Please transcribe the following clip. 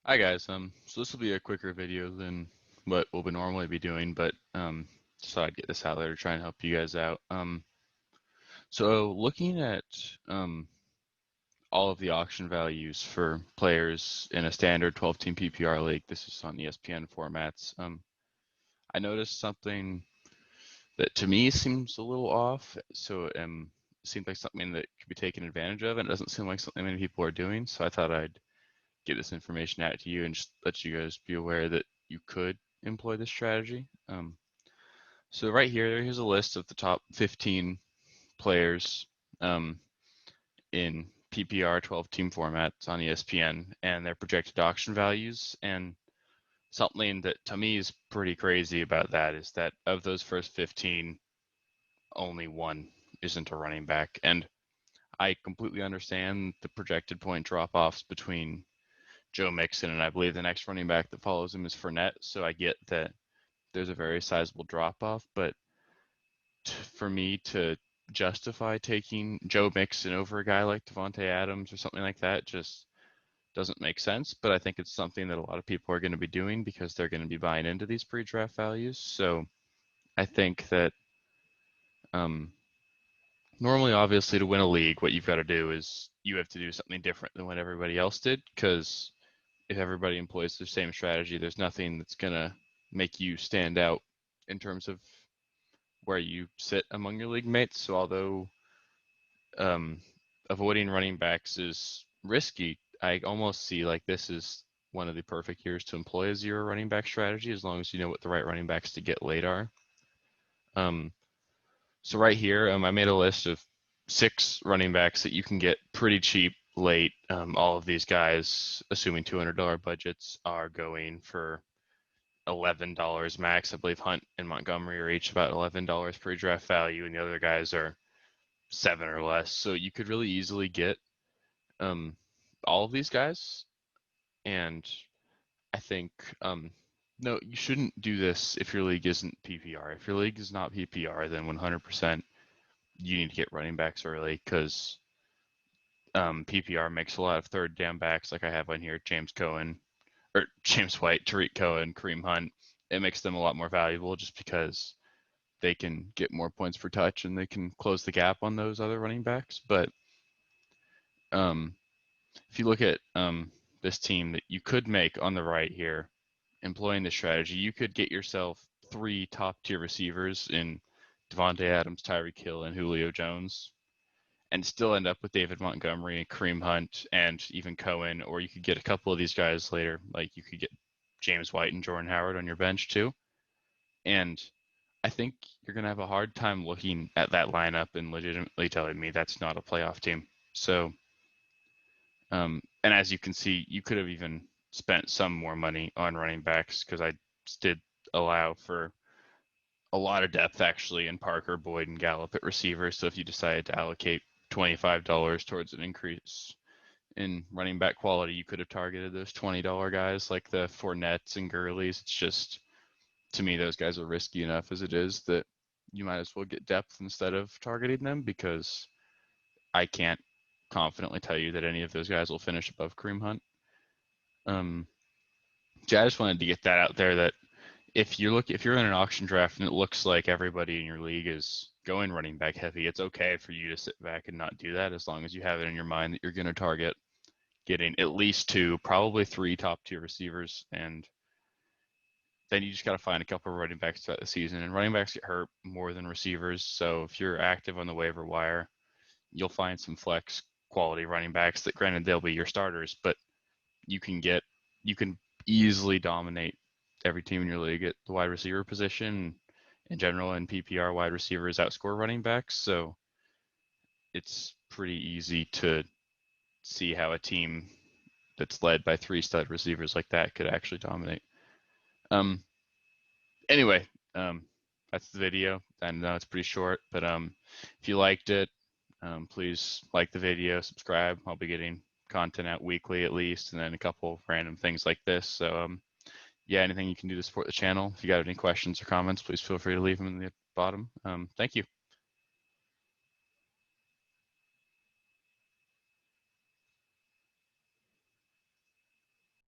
Hi guys, so this will be a quicker video than what we'll normally be doing, but just thought I'd get this out there to try and help you guys out. So looking at all of the auction values for players in a standard 12-team PPR league, this is on ESPN formats. I noticed something that to me seems a little off. So it seems like something that could be taken advantage of, and it doesn't seem like something many people are doing. So I thought I'd get this information out to you and just let you guys be aware that you could employ this strategy. So right here's a list of the top 15 players in PPR 12-team formats on ESPN and their projected auction values. And something that to me is pretty crazy about that is that of those first 15, only one isn't a running back. And I completely understand the projected point drop-offs between Joe Mixon, and I believe the next running back that follows him is Fournette. So I get that there's a very sizable drop off, but for me to justify taking Joe Mixon over a guy like Davante Adams or something like that just doesn't make sense. But I think it's something that a lot of people are going to be doing because they're going to be buying into these pre-draft values. So I think that normally, obviously, to win a league, what you've got to do is you have to do something different than what everybody else did because if everybody employs the same strategy, there's nothing that's going to make you stand out in terms of where you sit among your league mates. So although avoiding running backs is risky, I almost see like this is one of the perfect years to employ a zero running back strategy as long as you know what the right running backs to get late are. So right here, I made a list of 6 running backs that you can get pretty cheap late. All of these guys, assuming $200 budgets, are going for $11 max. I believe Hunt and Montgomery are each about $11 per draft value, and the other guys are 7 or less. So you could really easily get all of these guys. And I think no, you shouldn't do this if your league isn't PPR. If your league is not PPR, then 100% you need to get running backs early because PPR makes a lot of third down backs, like I have on here, James White, Tariq Cohen, Kareem Hunt. It makes them a lot more valuable just because they can get more points per touch and they can close the gap on those other running backs. But if you look at this team that you could make on the right here, employing this strategy, you could get yourself 3 top-tier receivers in Davante Adams, Tyreek Hill, and Julio Jones, and still end up with David Montgomery and Kareem Hunt and even Cohen, or you could get a couple of these guys later, like you could get James White and Jordan Howard on your bench too. And I think you're going to have a hard time looking at that lineup and legitimately telling me that's not a playoff team. So, and as you can see, you could have even spent some more money on running backs because I did allow for a lot of depth actually in Parker, Boyd, and Gallup at receiver. So if you decided to allocate $25 towards an increase in running back quality, you could have targeted those $20 guys like the Fournettes and Gurleys. It's just, to me, those guys are risky enough as it is that you might as well get depth instead of targeting them because I can't confidently tell you that any of those guys will finish above Kareem Hunt. Yeah, I just wanted to get that out there that if you're in an auction draft and it looks like everybody in your league is going running back heavy, it's okay for you to sit back and not do that as long as you have it in your mind that you're going to target getting at least 2, probably 3 top tier receivers, and then you just got to find a couple of running backs throughout the season. And running backs get hurt more than receivers, so if you're active on the waiver wire, you'll find some flex quality running backs that, granted, they'll be your starters, but you can easily dominate every team in your league at the wide receiver position. In general, in PPR, wide receivers outscore running backs, so it's pretty easy to see how a team that's led by 3 stud receivers like that could actually dominate. Anyway, that's the video. I know it's pretty short, but if you liked it, please like the video, subscribe. I'll be getting content out weekly at least, and then a couple of random things like this. So yeah, anything you can do to support the channel. If you got any questions or comments, please feel free to leave them in the bottom. Thank you.